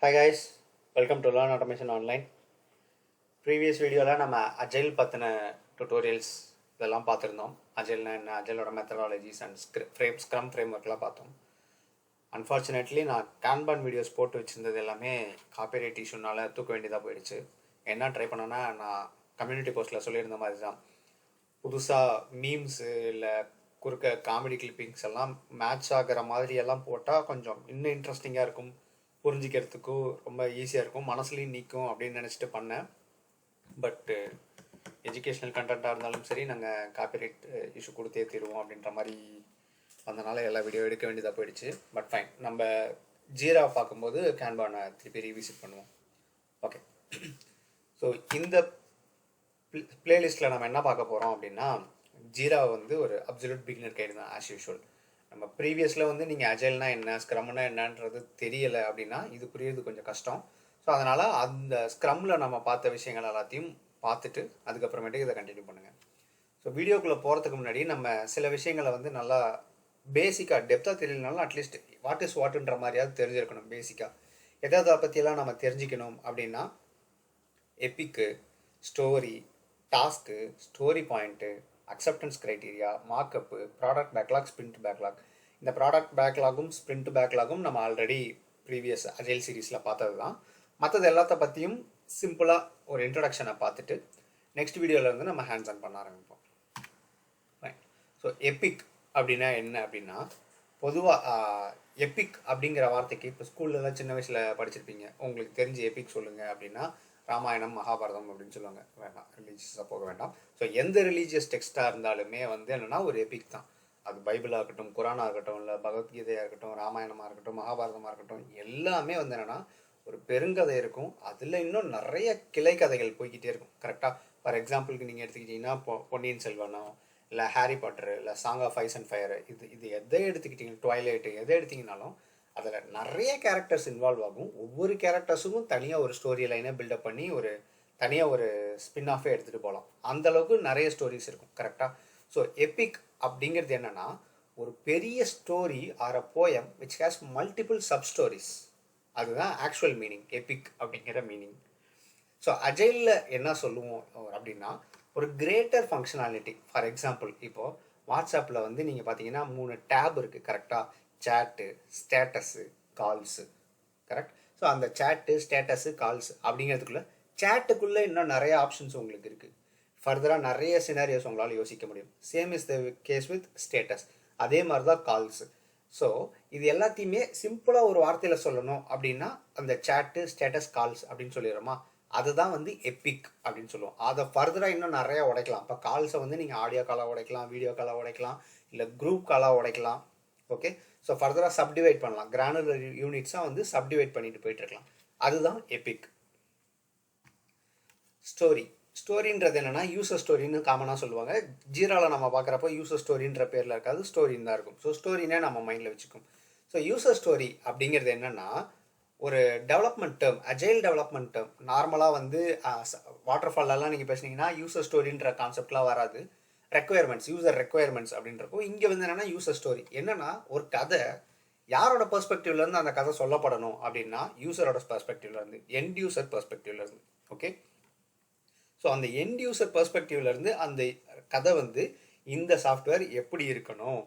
Hi guys, welcome to Learn Automation Online. Previous வீடியோவில் நம்ம agile பற்றின டுட்டோரியல்ஸ் இதெல்லாம் பார்த்துருந்தோம். அஜைல்னா என்ன, அஜைலோட மெத்தடாலஜிஸ் அண்ட் ஸ்க்ரம் ஃப்ரேம் ஒர்க்லாம் பார்த்தோம். அன்ஃபார்ச்சுனேட்லி நான் கேன்பான் வீடியோஸ் போட்டு வச்சுருந்தது எல்லாமே காப்பிரைட் இஷ்யூனால தூக்க வேண்டியதாக போயிடுச்சு. என்ன ட்ரை பண்ணேன்னா, நான் கம்யூனிட்டி போஸ்ட்டில் சொல்லியிருந்த மாதிரி தான் புதுசாக மீம்ஸு இல்லை குறுக்க காமெடி கிளிப்பிங்ஸ் எல்லாம் மேட்ச் ஆகிற மாதிரி எல்லாம் போட்டால் கொஞ்சம் இன்னும் இன்ட்ரெஸ்டிங்காக இருக்கும், புரிஞ்சிக்கிறதுக்கும் ரொம்ப ஈஸியாக இருக்கும், மனசுலையும் நிற்கும் அப்படின்னு நினச்சிட்டு பண்ணேன். பட்டு எஜுகேஷ்னல் கண்டென்ட்டாக இருந்தாலும் சரி, நாங்கள் காப்பிரைட் இஷ்யூ கொடுத்தே தீருவோம் அப்படின்ற மாதிரி வந்தனால எல்லா வீடியோ எடுக்க வேண்டியதாக போயிடுச்சு. பட் ஃபைன், நம்ம ஜீரா பார்க்கும்போது கேன்பானை திருப்பி ரீவிசிட் பண்ணுவோம். ஓகே, ஸோ இந்த பிளேலிஸ்ட்டில் நம்ம என்ன பார்க்க போகிறோம் அப்படின்னா, ஜீரா வந்து ஒரு அப்சல்யூட் பிகினர் கைடு தான் ஆஸ் யூஷுவல். நம்ம ப்ரீவியஸில் வந்து நீங்கள் அஜைல்னா என்ன, ஸ்க்ரம்னா என்னன்றது தெரியலை அப்படின்னா இது புரியுறது கொஞ்சம் கஷ்டம். ஸோ அதனால் அந்த ஸ்க்ரம்மில் நம்ம பார்த்த விஷயங்கள் எல்லாத்தையும் பார்த்துட்டு அதுக்கப்புறமேட்டுக்கு இதை கண்டினியூ பண்ணுங்கள். ஸோ வீடியோக்குள்ளே போகிறதுக்கு முன்னாடி நம்ம சில விஷயங்களை வந்து நல்லா பேசிக்காக டெப்த்தாக தெரியலனாலும் அட்லீஸ்ட் வாட் இஸ் வாட்டுன்ற மாதிரியாவது தெரிஞ்சிருக்கணும். பேசிக்காக எதாவது பற்றியெல்லாம் நம்ம தெரிஞ்சுக்கணும் அப்படின்னா epic, story, task, story point, acceptance criteria, markup, product backlog, sprint backlog. இந்த ப்ராடக்ட் பேக்லாகும் ஸ்ப்ரிண்ட் பேக்லாகும் நம்ம ஆல்ரெடி ப்ரீவியஸ் அஜைல் சீரீஸில் பார்த்தது தான். மற்றது எல்லாத்த பற்றியும் சிம்பிளாக ஒரு இன்ட்ரடக்ஷனை பார்த்துட்டு நெக்ஸ்ட் வீடியோவில் வந்து நம்ம ஹேண்ட்ஸ் ஆன் பண்ண ஆரம்பிப்போம். ஸோ எபிக் அப்படின்னா என்ன அப்படின்னா, பொதுவாக எபிக் அப்படிங்கிற வார்த்தைக்கு இப்போ ஸ்கூல்லலாம் சின்ன வயசில் படிச்சிருப்பீங்க. உங்களுக்கு தெரிஞ்ச எபிக் சொல்லுங்கள் அப்படின்னா ராமாயணம், மகாபாரதம் அப்படின்னு சொல்லுவாங்க. வேண்டாம், ரிலீஜியஸாக போக வேண்டாம். ஸோ எந்த ரிலீஜியஸ் டெக்ஸ்ட்டாக இருந்தாலுமே வந்து என்னென்னா ஒரு எபிக் தான். அது பைபிளாக இருக்கட்டும், குரானாக இருக்கட்டும், இல்லை பகவத்கீதையாக இருக்கட்டும், ராமாயணமாக இருக்கட்டும், மகாபாரதமாக இருக்கட்டும், எல்லாமே வந்து என்னென்னா ஒரு பெருங்கதை இருக்கும். அதில் இன்னும் நிறைய கிளை கதைகள் போய்கிட்டே இருக்கும். கரெக்டாக ஃபார் எக்ஸாம்பிளுக்கு நீங்கள் எடுத்துக்கிட்டிங்கன்னா பொன்னியின் செல்வனோ, இல்லை ஹாரி பாட்டரு, இல்லை song of ice and fire, இது எதை எடுத்துக்கிட்டிங்க, ட்வைலைட்டு எதை எடுத்திங்கனாலும் அதில் நிறைய கேரக்டர்ஸ் இன்வால்வ் ஆகும். ஒவ்வொரு கேரக்டர்ஸுக்கும் தனியாக ஒரு ஸ்டோரி லைனை பில்டப் பண்ணி ஒரு தனியாக ஒரு ஸ்பின் ஆஃபே எடுத்துகிட்டு போகலாம். அந்தளவுக்கு நிறைய ஸ்டோரிஸ் இருக்கும். கரெக்டாக. ஸோ எபிக் அப்படிங்கிறது என்னென்னா ஒரு பெரிய story or a poem which has multiple sub stories. அதுதான் ஆக்சுவல் மீனிங், எபிக் அப்படிங்கிற மீனிங். ஸோ அஜைலில் என்ன சொல்லுவோம் அப்படின்னா ஒரு கிரேட்டர் ஃபங்க்ஷனாலிட்டி. ஃபார் எக்ஸாம்பிள் இப்போது வாட்ஸ்அப்பில் வந்து நீங்கள் பார்த்தீங்கன்னா 3 டேப் இருக்குது. கரெக்டாக. சேட்டு, ஸ்டேட்டஸு, கால்ஸு. கரெக்ட். ஸோ அந்த சேட்டு, ஸ்டேட்டஸு, கால்ஸ் அப்படிங்கிறதுக்குள்ளே சேட்டுக்குள்ளே இன்னும் நிறைய ஆப்ஷன்ஸ் உங்களுக்கு இருக்குது. ஃபர்தராக நிறைய சினாரியோஸ் உங்களால் யோசிக்க முடியும். Same is the case with status. அதே மாதிரி தான் கால்ஸு. ஸோ இது எல்லாத்தையுமே சிம்பிளாக ஒரு வார்த்தையில் சொல்லணும் அப்படின்னா அந்த சேட்டு, ஸ்டேட்டஸ், கால்ஸ் அப்படின்னு சொல்லிடுறோமா, அதுதான் வந்து எபிக் அப்படின்னு சொல்லுவோம். அதை ஃபர்தராக இன்னும் நிறையா உடைக்கலாம். இப்போ கால்ஸை வந்து நீங்கள் ஆடியோ காலாக உடைக்கலாம், வீடியோ காலாக உடைக்கலாம், இல்லை குரூப் காலாக உடைக்கலாம். ஓகே. ஸோ ஃபர்தராக சப்டிவைட் பண்ணலாம். கிரானுலர் யூனிட்ஸாக வந்து சப்டிவைட் பண்ணிட்டு போயிட்டுருக்கலாம். அதுதான் எபிக். ஸ்டோரின்றது என்னென்னா யூசர் ஸ்டோரின்னு காமனாக சொல்லுவாங்க. ஜீராவில் நம்ம பார்க்குறப்போ யூசர் ஸ்டோரின்ற பேரில் இருக்காது, ஸ்டோரின்னு தான் இருக்கும். ஸோ ஸ்டோரினே நம்ம மைண்டில் வச்சுக்கும். ஸோ யூசர் ஸ்டோரி அப்படிங்கிறது என்னென்னா ஒரு development term, agile development term. நார்மலாக வந்து வாட்டர்ஃபால்லாம் நீங்கள் பேசுனீங்கன்னா யூசர் ஸ்டோரின்ற கான்செப்ட்லாம் வராது. ரெக்குயர்மெண்ட்ஸ், யூசர் ரெக்குயர்மெண்ட்ஸ் அப்படின்றப்போ இங்கே வந்து என்னென்னா யூசர் ஸ்டோரி. என்னென்னா ஒரு கதை யாரோட பெர்ஸ்பெக்டிவ்லேருந்து அந்த கதை சொல்லப்படணும் அப்படின்னா யூசரோட பெர்ஸ்பெக்டிவ்லேருந்து, எண்ட் யூசர் பெர்ஸ்பெக்டிவ்லேருந்து. ஓகே. ஸோ அந்த எண்ட் யூசர் பெர்ஸ்பெக்டிவ்லேருந்து அந்த கதை வந்து இந்த சாஃப்ட்வேர் எப்படி இருக்கணும்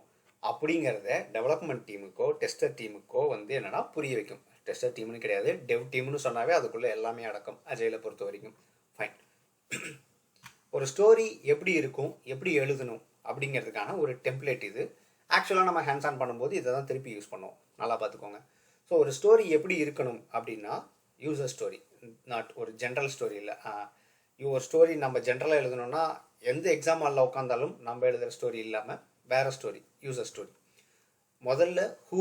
அப்படிங்கிறத டெவலப்மெண்ட் டீமுக்கோ டெஸ்டர் டீமுக்கோ வந்து என்னென்னா புரிய வைக்கும். டெஸ்டர் டீம்னு கிடையாது, டெவ் டீம்னு சொன்னாவே அதுக்குள்ளே எல்லாமே அடக்கம் அஜைலை பொறுத்த வரைக்கும். ஃபைன். ஒரு ஸ்டோரி எப்படி இருக்கும், எப்படி எழுதணும் அப்படிங்கிறதுக்கான ஒரு டெம்ப்ளேட் இது. ஆக்சுவலாக நம்ம ஹேண்ட்ஸ் ஆன் பண்ணும்போது இதை தான் திருப்பி யூஸ் பண்ணுவோம். நல்லா பார்த்துக்கோங்க. ஸோ ஒரு ஸ்டோரி எப்படி இருக்கணும் அப்படின்னா யூசர் ஸ்டோரி, நாட் ஒரு ஜென்ரல் ஸ்டோரி இல்லை. ஒரு ஸ்டோரி நம்ம ஜென்ரலாக எழுதணும்னா எந்த எக்ஸாம் ஹாலில் உட்காந்தாலும் நம்ம எழுதுகிற ஸ்டோரி இல்லாமல் வேறு ஸ்டோரி, யூசர் ஸ்டோரி. முதல்ல ஹூ,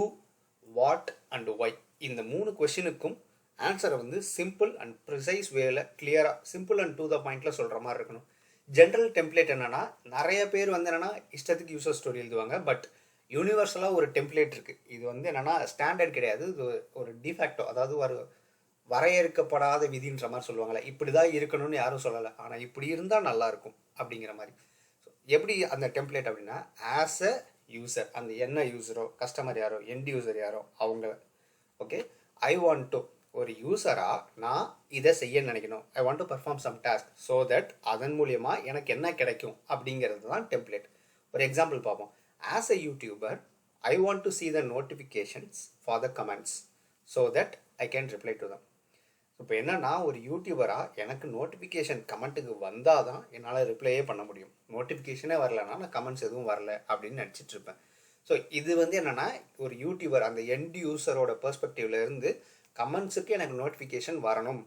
வாட் அண்ட் ஒய், இந்த 3 கொஷினுக்கும் ஆன்சரை வந்து சிம்பிள் அண்ட் ப்ரிசைஸ் வேல கிளியராக சிம்பிள் அண்ட் டு த பாயிண்டில் சொல்கிற மாதிரி இருக்கணும். ஜென்ரல் டெம்ப்ளேட் என்னென்னா நிறைய பேர் வந்து என்னென்னா இஷ்டத்துக்கு யூசர் ஸ்டோரி எழுதுவாங்க. பட் யூனிவர்சலாக ஒரு டெம்ப்ளேட் இருக்குது. இது வந்து என்னென்னா ஸ்டாண்டர்ட் கிடையாது, இது ஒரு டிஃபேக்டோ, அதாவது ஒரு வரையறுக்கப்படாத விதின்ற மாதிரி சொல்லுவாங்கள்ல. இப்படி தான் இருக்கணும்னு யாரும் சொல்லலை, ஆனால் இப்படி இருந்தால் நல்லாயிருக்கும் அப்படிங்கிற மாதிரி. ஸோ எப்படி அந்த டெம்ப்ளேட் அப்படின்னா ஆஸ் அ யூசர், அந்த என்ன யூசரோ, கஸ்டமர் யாரோ, எண்ட் யூசர் யாரோ அவங்க. ஓகே. ஐ வாண்ட் டு ஒரு யூஸராக நான் இதை செய்ய நினைக்கணும். I want to perform some task so that அதன் மூலியமாக எனக்கு என்ன கிடைக்கும் அப்படிங்கிறது தான் டெம்ப்ளேட். ஒரு எக்ஸாம்பிள் பார்ப்போம். As a YouTuber I want to see the notifications for the comments so that I can reply to them. இப்போ என்னன்னா, ஒரு யூடியூபராக எனக்கு நோட்டிஃபிகேஷன் கமெண்ட்டுக்கு வந்தால் தான் என்னால் ரிப்ளையே பண்ண முடியும். நோட்டிஃபிகேஷனே வரலன்னா நான் கமெண்ட்ஸ் எதுவும் வரல அப்படின்னு நினச்சிட்ருப்பேன். ஸோ இது வந்து என்னென்னா, ஒரு யூடியூபர் அந்த எண்ட் யூஸரோட பெர்ஸ்பெக்டிவ்ல இருந்து கமெண்ட்ஸுக்கு எனக்கு நோட்டிஃபிகேஷன் வரணும்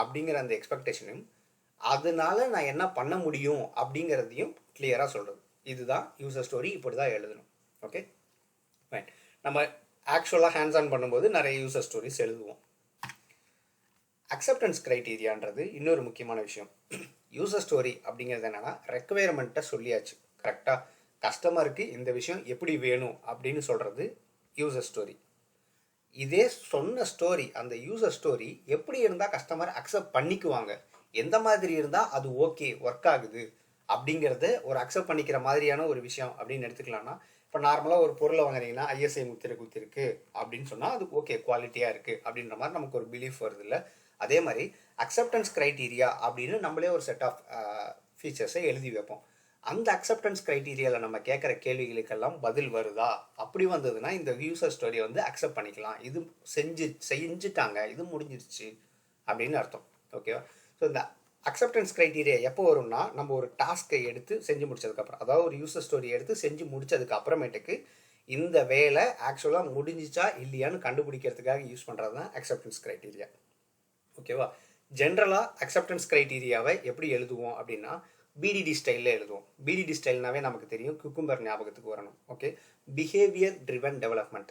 அப்படிங்கிற அந்த எக்ஸ்பெக்டேஷனையும் அதனால நான் என்ன பண்ண முடியும் அப்படிங்கிறதையும் கிளியராக சொல்கிறது. இதுதான் யூசர் ஸ்டோரி. இப்படி தான் எழுதணும். Okay right. நம்ம ஆக்சுவலாக ஹேண்ட்ஸ் ஆன் பண்ணும்போது நிறைய யூசர் ஸ்டோரிஸ் எழுதுவோம். அக்செப்டன்ஸ் க்ரைட்டீரியான்றது இன்னொரு முக்கியமான விஷயம். யூசர் ஸ்டோரி அப்படிங்கிறது என்னென்னா, ரெக்குவயர்மெண்ட்டை சொல்லியாச்சு கரெக்டாக. கஸ்டமருக்கு இந்த விஷயம் எப்படி வேணும் அப்படின்னு சொல்கிறது யூசர் ஸ்டோரி. இதே சொன்ன ஸ்டோரி, அந்த யூசர் ஸ்டோரி எப்படி இருந்தால் கஸ்டமர் அக்செப்ட் பண்ணிக்குவாங்க, எந்த மாதிரி இருந்தால் அது ஓகே ஒர்க் ஆகுது அப்படிங்கிறத ஒரு அக்செப்ட் பண்ணிக்கிற மாதிரியான ஒரு விஷயம் அப்படின்னு எடுத்துக்கலாம்னா, இப்போ நார்மலாக ஒரு பொருளை வாங்குறீங்கன்னா ஐஎஸ்ஐ முத்திரை குத்திருக்கு அப்படின்னு சொன்னால் அது ஓகே குவாலிட்டியாக இருக்குது அப்படின்ற மாதிரி நமக்கு ஒரு பிலீஃப் வருது இல்லை. அதே மாதிரி அக்செப்டன்ஸ் க்ரைட்டீரியா அப்படின்னு நம்மளே ஒரு செட் ஆஃப் ஃபீச்சர்ஸை எழுதி வைப்போம். அந்த அக்செப்டன்ஸ் க்ரைட்டீரியாவில் நம்ம கேட்குற கேள்விகளுக்கெல்லாம் பதில் வருதா? அப்படி வந்ததுன்னா இந்த யூசர் ஸ்டோரியை வந்து அக்செப்ட் பண்ணிக்கலாம். இது செஞ்சுட்டாங்க, இது முடிஞ்சிருச்சு அப்படின்னு அர்த்தம். ஓகேவா? ஸோ இந்த அக்செப்டன்ஸ் க்ரைட்டீரியா எப்போ வரும்னா, நம்ம ஒரு டாஸ்க்கை எடுத்து செஞ்சு முடிச்சதுக்கப்புறம், அதாவது ஒரு யூசர் ஸ்டோரி எடுத்து செஞ்சு முடிச்சதுக்கு அப்புறமேட்டுக்கு இந்த வேலை ஆக்சுவலாக முடிஞ்சிச்சா இல்லையான்னு கண்டுபிடிக்கிறதுக்காக யூஸ் பண்ணுறது தான் அக்செப்டன்ஸ் க்ரைட்டீரியா. ஓகேவா? ஜென்ரலாக அக்செப்டன்ஸ் க்ரைட்டீரியாவை எப்படி எழுதுவோம் அப்படின்னா, பிடிடி ஸ்டைலில் எழுதுவோம். பிடிடி ஸ்டைல்னாவே நமக்கு தெரியும், குக்கும்பர் ஞாபகத்துக்கு வரணும். Okay, behaviour driven development.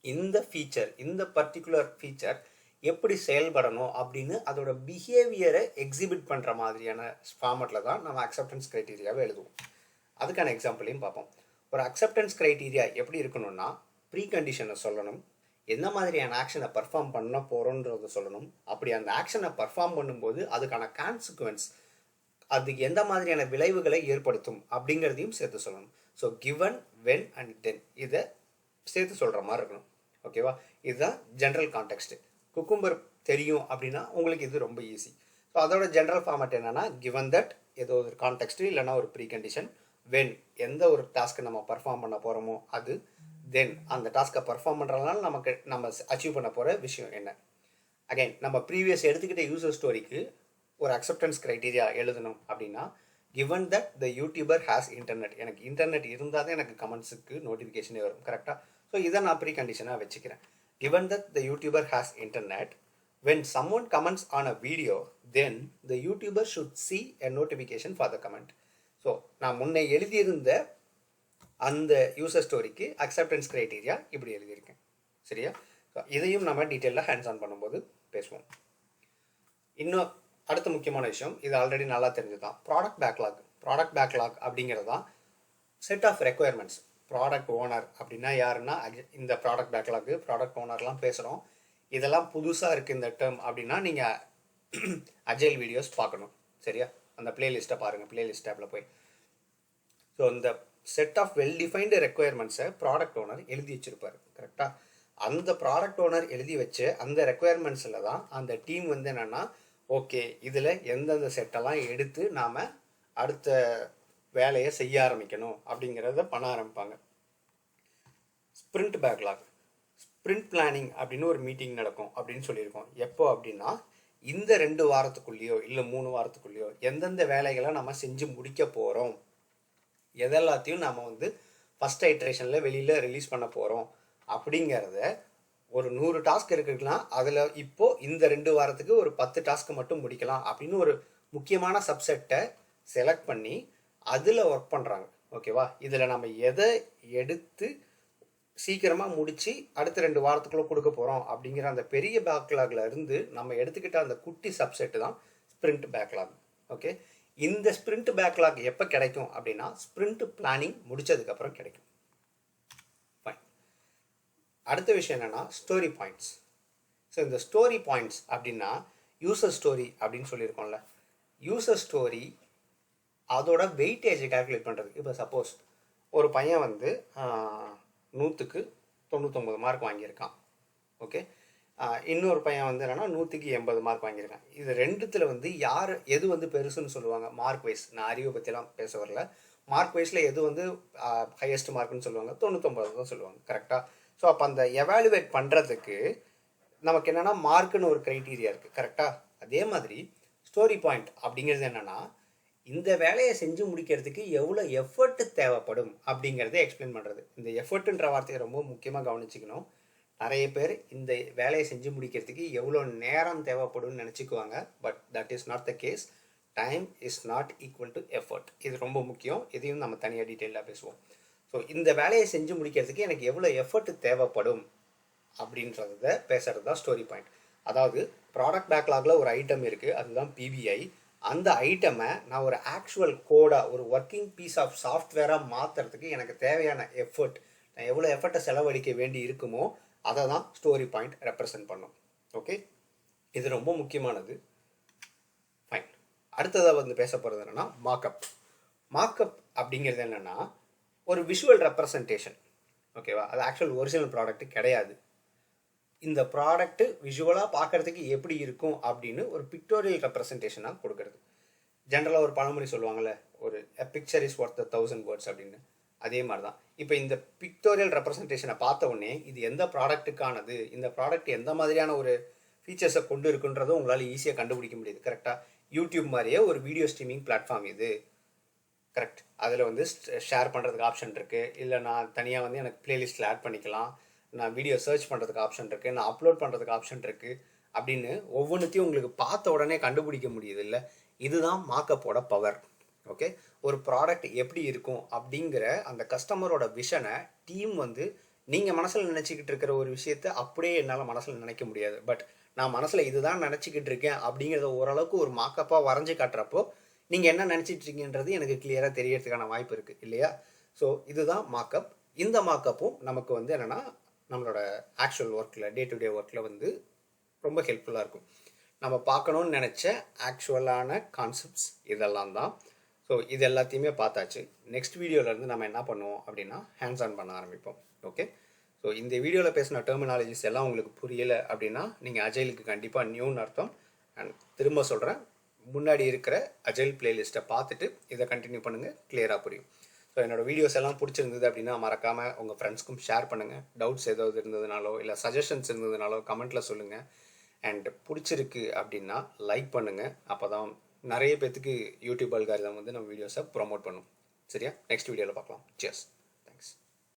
இந்த ஃபீச்சர், இந்த பர்டிகுலர் ஃபீச்சர் எப்படி செயல்படணும் அப்படின்னு அதோட பிஹேவியரை எக்ஸிபிட் பண்ணுற மாதிரியான ஃபார்மேட்டில் தான் நம்ம அக்செப்டன்ஸ் க்ரைட்டீரியாவை எழுதுவோம். அதுக்கான எக்ஸாம்பிளையும் பார்ப்போம். ஒரு அக்செப்டன்ஸ் க்ரைட்டீரியா எப்படி இருக்கணும்னா, ப்ரீ கண்டிஷனை சொல்லணும், என்ன மாதிரியான ஆக்ஷனை பர்ஃபார்ம் பண்ண போகிறோன்றதை சொல்லணும். அப்படி அந்த ஆக்ஷனை பர்ஃபார்ம் பண்ணும்போது அதுக்கான கான்சிக்வன்ஸ், அதுக்கு எந்த மாதிரியான விளைவுகளை ஏற்படுத்தும் அப்படிங்கிறதையும் சேர்த்து சொல்லணும். So given, when and then இதை சேர்த்து சொல்கிற மாதிரி இருக்கணும். ஓகேவா? இதுதான் ஜென்ரல் கான்டெக்ஸ்ட். குக்கும்பர் தெரியும் அப்படின்னா உங்களுக்கு இது ரொம்ப ஈஸி. ஸோ அதோட ஜென்ரல் ஃபார்மேட் என்னென்னா, கிவன் தட் ஏதோ ஒரு கான்டெக்ஸ்ட் இல்லைனா ஒரு ப்ரீ கண்டிஷன், வென் எந்த ஒரு டாஸ்க்கை நம்ம பர்ஃபார்ம் பண்ண போகிறோமோ அது, தென் அந்த டாஸ்க்கை பர்ஃபார்ம் பண்ணுறதுனால நம்ம அச்சீவ் பண்ண போகிற விஷயம் என்ன. அகைன் நம்ம ப்ரீவியஸ் எடுத்துக்கிட்ட யூசர் ஸ்டோரிக்கு ஒரு அக்செப்டன்ஸ் க்ரைட்டீரியா எழுதணும் அப்படின்னா, given that the YouTuber has internet. எனக்கு இன்டர்நெட் இருந்தால் தான் எனக்கு கமெண்ட்ஸுக்கு நோட்டிஃபிகேஷனே வரும். கரெக்டாக? ஸோ இதை நான் ப்ரீ கண்டிஷனாக வச்சுக்கிறேன். Given that the YouTuber has internet, when someone comments on a video, then the YouTuber should see a notification for the comment. So நான் முன்னே எழுதியிருந்த அந்த யூசர் ஸ்டோரிக்கு அக்செப்டன்ஸ் க்ரைட்டீரியா இப்படி எழுதியிருக்கேன். சரியா? ஸோ இதையும் நம்ம டீட்டெயிலாக ஹேண்ட்ஸ் ஆன் பண்ணும்போது பேசுவோம். இன்னும் அடுத்த முக்கியமான விஷயம், இது ஆல்ரெடி நல்லா தெரிஞ்சுதான், ப்ராடக்ட் பேக்லாக். ப்ராடக்ட் பேக்லாக் அப்படிங்கிறது தான் set of requirements. Product owner அப்படின்னா யாருன்னா, இந்த ப்ராடக்ட் பேக்லாக்கு ப்ராடக்ட் ஓனர்லாம் பேசுகிறோம். இதெல்லாம் புதுசாக இருக்குது இந்த டேர்ம் அப்படின்னா நீங்கள் அஜைல் வீடியோஸ் பார்க்கணும். சரியா? அந்த பிளேலிஸ்ட்டை பாருங்கள், பிளேலிஸ்ட் டேப்பில் போய். ஸோ இந்த செட் ஆஃப் வெல் டிஃபைன்டு ரெக்குயர்மெண்ட்ஸை ப்ராடக்ட் ஓனர் எழுதி வச்சுருப்பார். கரெக்டாக? அந்த ப்ராடக்ட் ஓனர் எழுதி வச்சு அந்த ரெக்குயர்மெண்ட்ஸில் தான் அந்த டீம் வந்து என்னென்னா, ஓகே இதில் எந்தெந்த செட்டெல்லாம் எடுத்து நாம் அடுத்த வேலையை செய்ய ஆரம்பிக்கணும் அப்படிங்கிறத பண்ண ஆரம்பிப்பாங்க. ஸ்ப்ரிண்ட் பேக்லாக், ஸ்ப்ரிண்ட் பிளானிங் அப்படின்னு ஒரு மீட்டிங் நடக்கும் அப்படின்னு சொல்லியிருக்கோம். எப்போ அப்படின்னா, இந்த 2 வாரத்துக்குள்ளேயோ இல்லை 3 வாரத்துக்குள்ளேயோ எந்தெந்த வேலைகளை நம்ம செஞ்சு முடிக்க போகிறோம், எதெல்லாத்தையும் நம்ம வந்து ஃபஸ்ட் ஐட்ரேஷனில் வெளியில் ரிலீஸ் பண்ண போகிறோம் அப்படிங்கிறத, ஒரு 100 டாஸ்க் இருக்குன்னா அதில் இப்போது இந்த 2 வாரத்துக்கு ஒரு 10 டாஸ்க்கு மட்டும் முடிக்கலாம் அப்படின்னு ஒரு முக்கியமான சப்செட்டை செலக்ட் பண்ணி அதில் ஒர்க் பண்ணுறாங்க. ஓகேவா? இதில் நம்ம எதை எடுத்து சீக்கிரமாக முடித்து அடுத்த 2 வாரத்துக்குள்ளே கொடுக்க போகிறோம் அப்படிங்கிற அந்த பெரிய பேக்லாகில் இருந்து நம்ம எடுத்துக்கிட்ட அந்த குட்டி சப்செட்டு தான் ஸ்ப்ரிண்ட் பேக்லாக். ஓகே, இந்த ஸ்ப்ரிண்ட் பேக்லாக் எப்போ கிடைக்கும் அப்படின்னா, ஸ்ப்ரிண்ட் பிளானிங் முடித்ததுக்கப்புறம் கிடைக்கும். ஃபைன். அடுத்த விஷயம் என்னென்னா ஸ்டோரி பாயிண்ட்ஸ். ஸோ இந்த ஸ்டோரி பாயிண்ட்ஸ் அப்படின்னா யூசர் ஸ்டோரி அப்படின்னு சொல்லியிருக்கோம்ல, யூசர் ஸ்டோரி அதோட வெயிட்டேஜை கால்குலேட் பண்ணுறது. இப்போ சப்போஸ் ஒரு பையன் வந்து 100க்கு 99 மார்க் வாங்கியிருக்கான். ஓகே, இன்னொரு பையன் வந்து என்னென்னா 100க்கு 80 மார்க் வாங்கியிருக்கான். இது ரெண்டுத்தில் வந்து யார் எது வந்து பெருசுன்னு சொல்லுவாங்க மார்க் வைஸ். நான் அறிவை பற்றிலாம் பேச வரல. மார்க் வைஸில் எது வந்து ஹையஸ்ட் மார்க்குன்னு சொல்லுவாங்க 99 தான் சொல்லுவாங்க. கரெக்டாக? ஸோ அப்போ அந்த எவாலுவேட் பண்ணுறதுக்கு நமக்கு என்னென்னா மார்க்குன்னு ஒரு க்ரைட்டீரியா இருக்குது. கரெக்டாக? அதே மாதிரி ஸ்டோரி பாயிண்ட் அப்படிங்கிறது என்னென்னா இந்த வேலையை செஞ்சு முடிக்கிறதுக்கு எவ்வளோ எஃபர்ட் தேவைப்படும் அப்படிங்கிறத எக்ஸ்பிளைன் பண்ணுறது. இந்த எஃபர்ட்டுன்ற வார்த்தையை ரொம்ப முக்கியமாக கவனிச்சிக்கணும். நிறைய பேர் இந்த வேலையை செஞ்சு முடிக்கிறதுக்கு எவ்வளோ நேரம் தேவைப்படும்னு நினச்சிக்குவாங்க. But that is not the case. Time is not equal to effort. இது ரொம்ப முக்கியம். இதையும் நம்ம தனியாக டீட்டெயிலாக பேசுவோம். ஸோ இந்த வேலையை செஞ்சு முடிக்கிறதுக்கு எனக்கு எவ்வளோ எஃபர்ட் தேவைப்படும் அப்படின்றத பேசுகிறது தான் ஸ்டோரி பாயிண்ட். அதாவது ப்ராடக்ட் பேக்லாகில் ஒரு ஐட்டம் இருக்குது, அதுதான் பிபிஐ. அந்த ஐட்டமை நான் ஒரு ஆக்சுவல் கோடாக ஒரு ஒர்க்கிங் பீஸ் ஆஃப் சாஃப்ட்வேராக மாற்றுறதுக்கு எனக்கு தேவையான எஃபர்ட், நான் எவ்வளோ எஃபர்ட்டை செலவழிக்க வேண்டி இருக்குமோ அதை தான் ஸ்டோரி பாயிண்ட் ரெப்ரசன்ட் பண்ணும். ஓகே, இது ரொம்ப முக்கியமானது. ஃபைன். அடுத்ததாக வந்து பேச போகிறது என்னென்னா மார்க்அப். மார்க்அப் அப்படிங்கிறது என்னென்னா ஒரு விஷுவல் ரெப்ரசன்டேஷன். ஓகேவா? அது ஆக்சுவல் ஒரிஜினல் ப்ராடக்ட் கிடையாது. இந்த ப்ராடக்ட்டு விஷுவலாக பார்க்குறதுக்கு எப்படி இருக்கும் அப்படின்னு ஒரு பிக்டோரியல் ரெப்ரசன்டேஷனாக கொடுக்குறது. ஜென்ரலாக ஒரு பழமொழி சொல்லுவாங்கள்ல, ஒரு பிக்சர் இஸ் ஒர்த் 1000 வேர்ட்ஸ் அப்படின்னு. அதே மாதிரி தான் இப்போ இந்த பிக்டோரியல் ரெப்ரசன்டேஷனை பார்த்த உடனே இது எந்த ப்ராடக்ட்டுக்கானது, இந்த ப்ராடக்ட் எந்த மாதிரியான ஒரு ஃபீச்சர்ஸை கொண்டு இருக்குன்றதும் உங்களால் ஈஸியாக கண்டுபிடிக்க முடியுது. கரெக்டாக? யூடியூப் மாதிரியே ஒரு வீடியோ ஸ்ட்ரீமிங் பிளாட்ஃபார்ம் இது. கரெக்ட். அதில் வந்து ஷேர் பண்ணுறதுக்கு ஆப்ஷன் இருக்குது. இல்லை நான் தனியாக வந்து எனக்கு பிளேலிஸ்ட்டில் ஆட் பண்ணிக்கலாம், நான் வீடியோ சர்ச் பண்ணுறதுக்கு ஆப்ஷன் இருக்குது, நான் அப்லோட் பண்ணுறதுக்கு ஆப்ஷன் இருக்குது அப்படின்னு ஒவ்வொன்றுத்தையும் உங்களுக்கு பார்த்த உடனே கண்டுபிடிக்க முடியுது. இல்லை, இதுதான் மார்க்கப்போட பவர். ஓகே, ஒரு ப்ராடக்ட் எப்படி இருக்கும் அப்படிங்கிற அந்த கஸ்டமரோட விஷனை டீம் வந்து நீங்கள் மனசில் நினச்சிக்கிட்டு இருக்கிற ஒரு விஷயத்த அப்படியே என்னால் மனசில் நினைக்க முடியாது. பட் நான் மனசில் இதுதான் நினச்சிக்கிட்டு இருக்கேன் அப்படிங்கிறத ஓரளவுக்கு ஒரு மார்க்கப்பாக வரைஞ்சி காட்டுறப்போ நீங்கள் என்ன நினச்சிட்டு இருக்கீங்கன்றது எனக்கு கிளியராக தெரியறதுக்கான வாய்ப்பு இருக்குது இல்லையா? ஸோ இதுதான் மார்க்கப். இந்த மார்க்கப்பும் நமக்கு வந்து என்னென்னா நம்மளோட ஆக்சுவல் ஒர்க்கில், டே டு டே ஒர்க்கில் வந்து ரொம்ப ஹெல்ப்ஃபுல்லாக இருக்கும். நம்ம பார்க்கணுன்னு நினச்ச ஆக்சுவலான கான்செப்ட்ஸ் இதெல்லாம் தான். ஸோ இது எல்லாத்தையுமே பார்த்தாச்சு. நெக்ஸ்ட் வீடியோவிலேருந்து நம்ம என்ன பண்ணுவோம் அப்படின்னா ஹேண்ட்ஸ் ஆன் பண்ண ஆரம்பிப்போம். ஓகே, ஸோ இந்த வீடியோவில் பேசின டெர்மினாலஜிஸ் எல்லாம் உங்களுக்கு புரியலை அப்படின்னா நீங்கள் அஜைலுக்கு கண்டிப்பாக நியூன்னு அர்த்தம். அண்ட் திரும்ப சொல்கிறேன், முன்னாடி இருக்கிற அஜைல் பிளேலிஸ்ட்டை பார்த்துட்டு இதை கண்டினியூ பண்ணுங்கள், கிளியராக புரியும். ஸோ என்னோடய வீடியோஸ் எல்லாம் பிடிச்சிருந்தது அப்படின்னா மறக்காமல் உங்கள் ஃப்ரெண்ட்ஸ்க்கும் ஷேர் பண்ணுங்கள். டவுட்ஸ் ஏதாவது இருந்ததுனாலோ இல்லை சஜஷன்ஸ் இருந்ததுனாலோ கமெண்ட்டில் சொல்லுங்கள். அண்ட் பிடிச்சிருக்கு அப்படின்னா லைக் பண்ணுங்கள். அப்போ தான் நிறைய பேத்துக்கு யூடியூப் அல்காரிதம் வந்து நம்ம வீடியோஸை ப்ரொமோட் பண்ணும். சரியா? நெக்ஸ்ட் வீடியோவில் பார்க்கலாம். சியர்ஸ்.